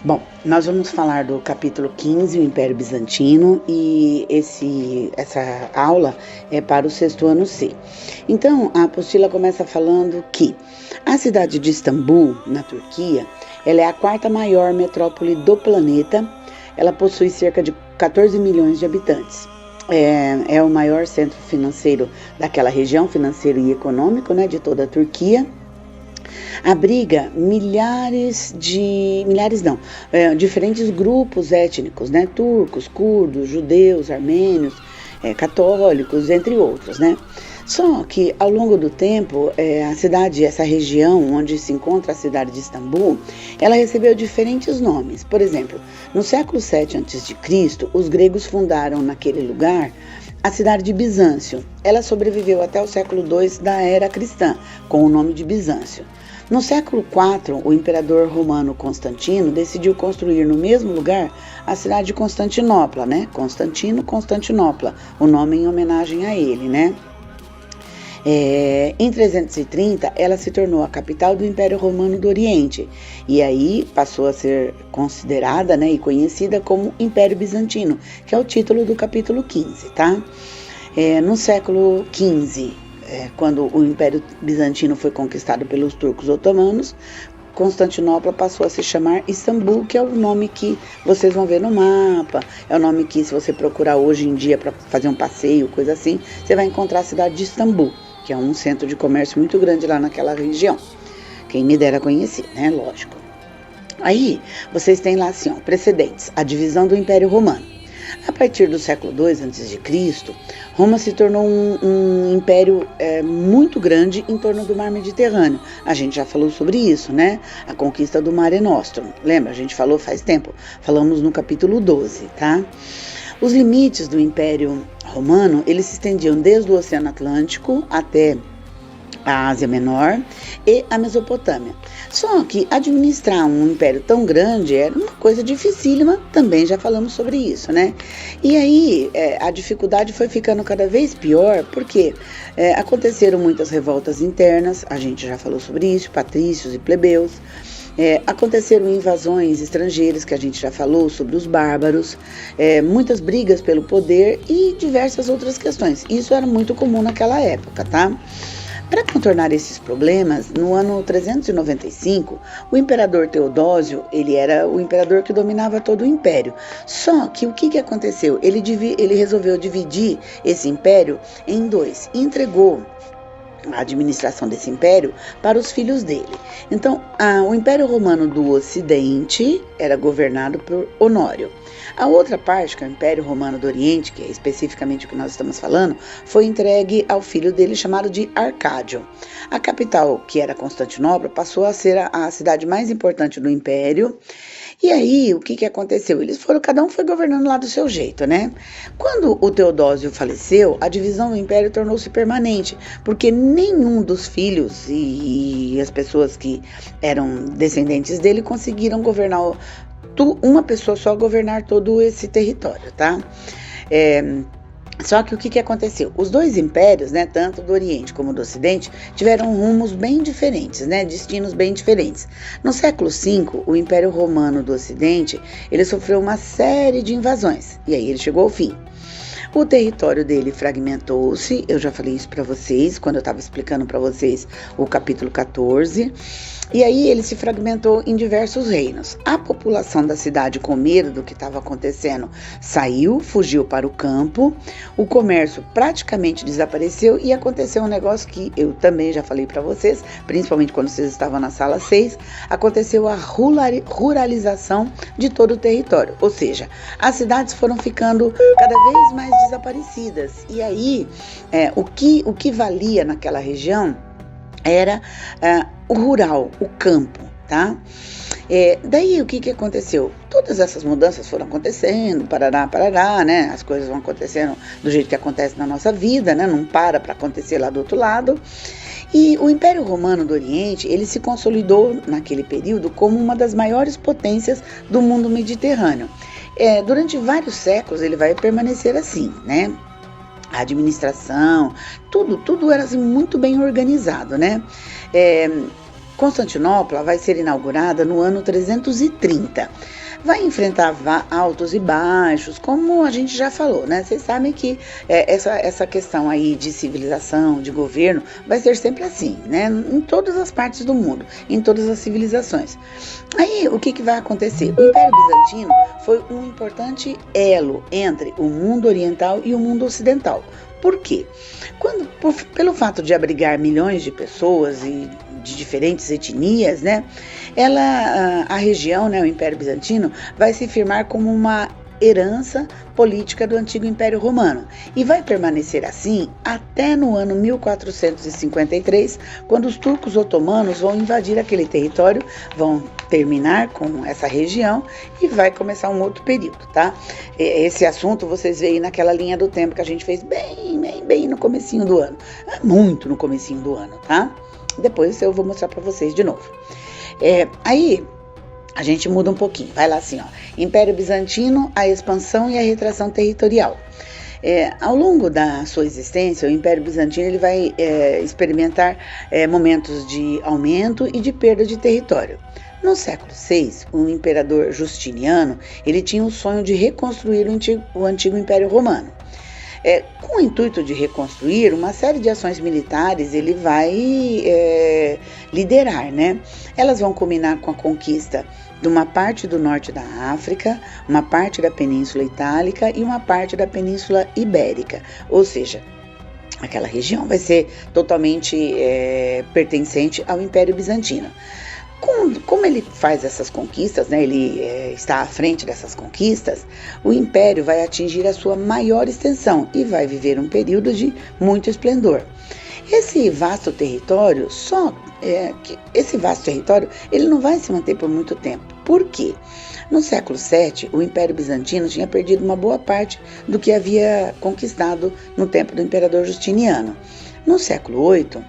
Bom, nós vamos falar do capítulo 15, o Império Bizantino, e essa aula é para o sexto ano C. Então, a apostila começa falando que a cidade de Istambul, na Turquia, ela é a quarta maior metrópole do planeta. Ela possui cerca de 14 milhões de habitantes. É o maior centro financeiro daquela região, financeiro e econômico, né, de toda a Turquia. Abriga diferentes grupos étnicos, né? Turcos, curdos, judeus, armênios, católicos, entre outros, né? Só que ao longo do tempo, a cidade, essa região onde se encontra a cidade de Istambul, ela recebeu diferentes nomes. Por exemplo, no século VII a.C., os gregos fundaram naquele lugar a cidade de Bizâncio. Ela sobreviveu até o século II da era cristã, com o nome de Bizâncio. No século IV, o imperador romano Constantino decidiu construir no mesmo lugar a cidade de Constantinopla, né? Constantinopla, o nome em homenagem a ele, né? Em 330, ela se tornou a capital do Império Romano do Oriente e aí passou a ser considerada, né, e conhecida como Império Bizantino, que é o título do capítulo 15, tá? No século XV, quando o Império Bizantino foi conquistado pelos turcos otomanos, Constantinopla passou a se chamar Istambul, que é o nome que vocês vão ver no mapa, é o nome que, se você procurar hoje em dia para fazer um passeio, coisa assim, você vai encontrar a cidade de Istambul, que é um centro de comércio muito grande lá naquela região. Quem me dera conhecer, né? Lógico. Aí, vocês têm lá assim, precedentes, a divisão do Império Romano. A partir do século II a.C., Roma se tornou um império muito grande em torno do mar Mediterrâneo. A gente já falou sobre isso, né? A conquista do Mare Nostrum. Lembra? A gente falou faz tempo. Falamos no capítulo 12, tá? Os limites do Império Romano, eles se estendiam desde o Oceano Atlântico até a Ásia Menor e a Mesopotâmia. Só que administrar um império tão grande era uma coisa dificílima, também já falamos sobre isso, né? E aí a dificuldade foi ficando cada vez pior, porque aconteceram muitas revoltas internas, a gente já falou sobre isso, patrícios e plebeus. Aconteceram invasões estrangeiras, que a gente já falou sobre os bárbaros, muitas brigas pelo poder e diversas outras questões. Isso era muito comum naquela época, tá? Para contornar esses problemas, no ano 395, o imperador Teodósio, ele era o imperador que dominava todo o império. Só que o que aconteceu? Ele resolveu dividir esse império em dois e entregou a administração desse império para os filhos dele. Então, o Império Romano do Ocidente era governado por Honório. A outra parte, que é o Império Romano do Oriente, que é especificamente o que nós estamos falando, foi entregue ao filho dele, chamado de Arcádio. A capital, que era Constantinopla, passou a ser a cidade mais importante do Império. E aí, o que aconteceu? Cada um foi governando lá do seu jeito, né? Quando o Teodósio faleceu, a divisão do Império tornou-se permanente, porque nenhum dos filhos e as pessoas que eram descendentes dele conseguiram governar, uma pessoa só governar todo esse território, tá? Só que o que aconteceu? Os dois impérios, né, tanto do Oriente como do Ocidente, tiveram rumos bem diferentes, né, destinos bem diferentes. No século V, o Império Romano do Ocidente, ele sofreu uma série de invasões, e aí ele chegou ao fim. O território dele fragmentou-se, eu já falei isso para vocês, quando eu estava explicando para vocês o capítulo 14, e aí ele se fragmentou em diversos reinos. A população da cidade, com medo do que estava acontecendo, fugiu para o campo, o comércio praticamente desapareceu e aconteceu um negócio que eu também já falei para vocês, principalmente quando vocês estavam na sala 6, aconteceu a ruralização de todo o território, ou seja, as cidades foram ficando cada vez mais desaparecidas, e aí o que valia naquela região era o rural, o campo, tá? Daí o que aconteceu? Todas essas mudanças foram acontecendo, parará, né? As coisas vão acontecendo do jeito que acontece na nossa vida, né? Não para acontecer lá do outro lado. E o Império Romano do Oriente, ele se consolidou naquele período como uma das maiores potências do mundo mediterrâneo. Durante vários séculos ele vai permanecer assim, né? A administração, tudo era assim, muito bem organizado, né? Constantinopla vai ser inaugurada no ano 330. Vai enfrentar altos e baixos, como a gente já falou, né? Vocês sabem que essa questão aí de civilização, de governo, vai ser sempre assim, né? Em todas as partes do mundo, em todas as civilizações. Aí, o que vai acontecer? O Império Bizantino foi um importante elo entre o mundo oriental e o mundo ocidental. Por quê? Pelo fato de abrigar milhões de pessoas e de diferentes etnias, né? A região, né, o Império Bizantino, vai se firmar como uma herança política do antigo Império Romano e vai permanecer assim até no ano 1453, quando os turcos otomanos vão invadir aquele território, vão terminar com essa região e vai começar um outro período, tá? Esse assunto vocês veem naquela linha do tempo que a gente fez bem no comecinho do ano, muito no comecinho do ano, tá? Depois eu vou mostrar para vocês de novo. Aí a gente muda um pouquinho, vai lá assim, ó. Império Bizantino, a expansão e a retração territorial. Ao longo da sua existência, o Império Bizantino ele vai experimentar momentos de aumento e de perda de território. No século VI, o imperador Justiniano ele tinha o sonho de reconstruir o antigo Império Romano. Com o intuito de reconstruir, uma série de ações militares ele vai liderar, né? Elas vão culminar com a conquista de uma parte do norte da África, uma parte da Península Itálica e uma parte da Península Ibérica, ou seja, aquela região vai ser totalmente pertencente ao Império Bizantino. Como ele faz essas conquistas, né, ele está à frente dessas conquistas, o Império vai atingir a sua maior extensão e vai viver um período de muito esplendor. Esse vasto território, ele não vai se manter por muito tempo. Por quê? No século VII, o Império Bizantino tinha perdido uma boa parte do que havia conquistado no tempo do imperador Justiniano. No século VIII,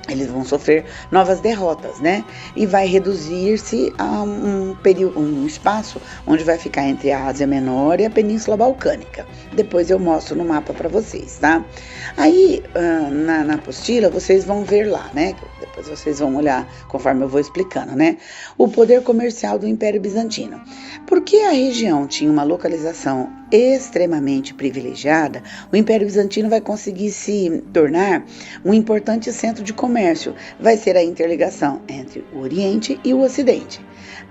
eles vão sofrer novas derrotas, né? E vai reduzir-se a um espaço onde vai ficar entre a Ásia Menor e a Península Balcânica. Depois eu mostro no mapa para vocês, tá? Aí, na apostila, vocês vão ver lá, né? Depois vocês vão olhar conforme eu vou explicando, né? O poder comercial do Império Bizantino. Porque a região tinha uma localização extremamente privilegiada, o Império Bizantino vai conseguir se tornar um importante centro de comércio. Vai ser a interligação entre o Oriente e o Ocidente.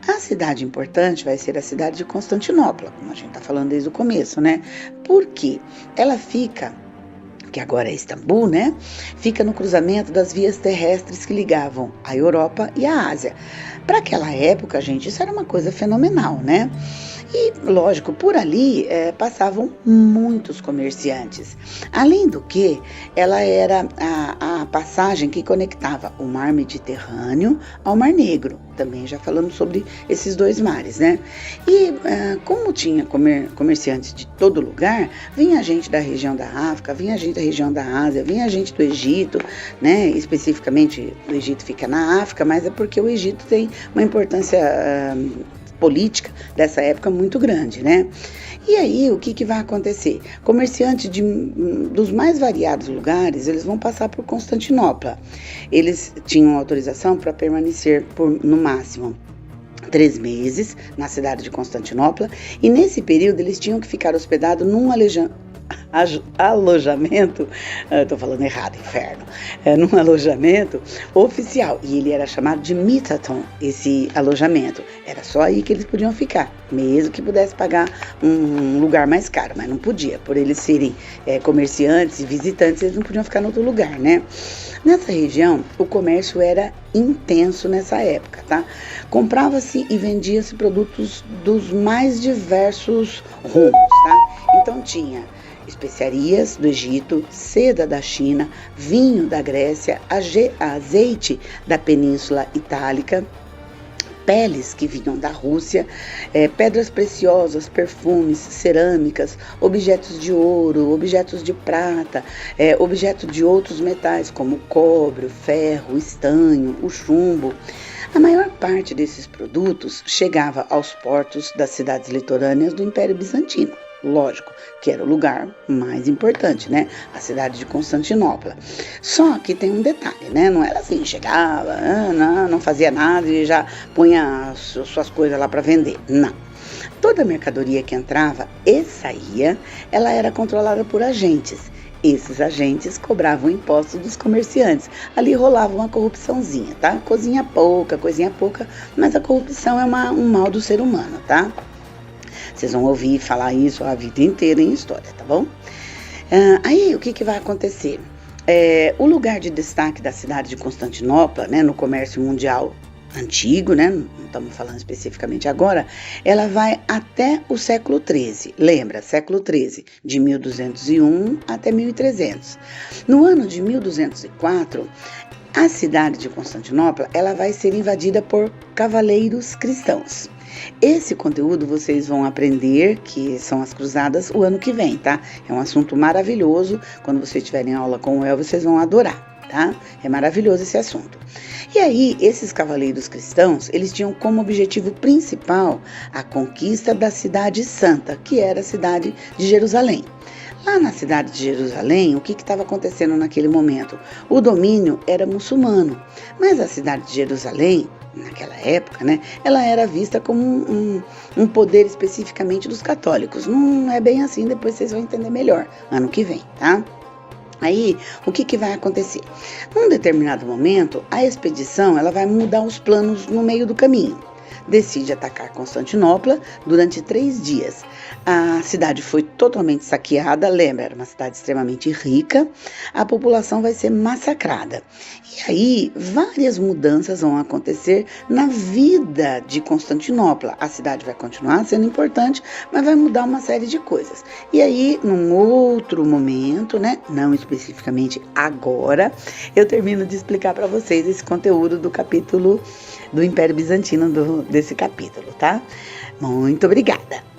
A cidade importante vai ser a cidade de Constantinopla, como a gente está falando desde o começo, né? Porque ela fica, que agora é Istambul, né? Fica no cruzamento das vias terrestres que ligavam a Europa e a Ásia. Para aquela época, gente, isso era uma coisa fenomenal, né? E, lógico, por ali passavam muitos comerciantes. Além do que, ela era a passagem que conectava o mar Mediterrâneo ao Mar Negro. Também já falamos sobre esses dois mares, né? E como tinha comerciantes de todo lugar, vinha gente da região da África, vinha gente da região da Ásia, vinha gente do Egito, né? Especificamente, o Egito fica na África, mas é porque o Egito tem uma importância política dessa época muito grande, né? E aí, o que vai acontecer? Comerciantes dos mais variados lugares, eles vão passar por Constantinopla. Eles tinham autorização para permanecer por, no máximo, 3 meses na cidade de Constantinopla, e nesse período eles tinham que ficar hospedados num alojamento, estou falando errado, inferno, num alojamento oficial, e ele era chamado de Mitaton, esse alojamento, era só aí que eles podiam ficar, mesmo que pudesse pagar um lugar mais caro, mas não podia, por eles serem comerciantes e visitantes, eles não podiam ficar em outro lugar, né? Nessa região, o comércio era intenso nessa época, tá? Comprava-se e vendia-se produtos dos mais diversos rumos, tá? Então tinha especiarias do Egito, seda da China, vinho da Grécia, azeite da Península Itálica, peles que vinham da Rússia, pedras preciosas, perfumes, cerâmicas, objetos de ouro, objetos de prata, objetos de outros metais como o cobre, o ferro, o estanho, o chumbo. A maior parte desses produtos chegava aos portos das cidades litorâneas do Império Bizantino, lógico, que era o lugar mais importante, né? A cidade de Constantinopla. Só que tem um detalhe, né? Não era assim, chegava, não fazia nada e já punha suas coisas lá para vender. Não. Toda a mercadoria que entrava e saía, ela era controlada por agentes. Esses agentes cobravam impostos dos comerciantes. Ali rolava uma corrupçãozinha, tá? Coisinha pouca, mas a corrupção é um mal do ser humano, tá? Vocês vão ouvir falar isso a vida inteira em história, tá bom? Aí, o que vai acontecer? O lugar de destaque da cidade de Constantinopla, né, no comércio mundial antigo, né, não estamos falando especificamente agora, ela vai até o século XIII. Lembra, século XIII, de 1201 até 1300. No ano de 1204, a cidade de Constantinopla ela vai ser invadida por cavaleiros cristãos. Esse conteúdo vocês vão aprender, que são as cruzadas, o ano que vem, tá? É um assunto maravilhoso. Quando vocês tiverem aula com o El, vocês vão adorar, tá? É maravilhoso esse assunto. E aí, esses cavaleiros cristãos, eles tinham como objetivo principal a conquista da cidade santa, que era a cidade de Jerusalém. Lá na cidade de Jerusalém, o que estava acontecendo naquele momento? O domínio era muçulmano, mas a cidade de Jerusalém, naquela época, né, ela era vista como um poder especificamente dos católicos. Não é bem assim, depois vocês vão entender melhor, ano que vem, tá? Aí, o que vai acontecer? Num determinado momento, a expedição ela vai mudar os planos no meio do caminho. Decide atacar Constantinopla durante 3 dias. A cidade foi totalmente saqueada, lembra, era uma cidade extremamente rica, a população vai ser massacrada. E aí, várias mudanças vão acontecer na vida de Constantinopla. A cidade vai continuar sendo importante, mas vai mudar uma série de coisas. E aí, num outro momento, né, não especificamente agora, eu termino de explicar para vocês esse conteúdo do capítulo do Império Bizantino, desse capítulo, tá? Muito obrigada!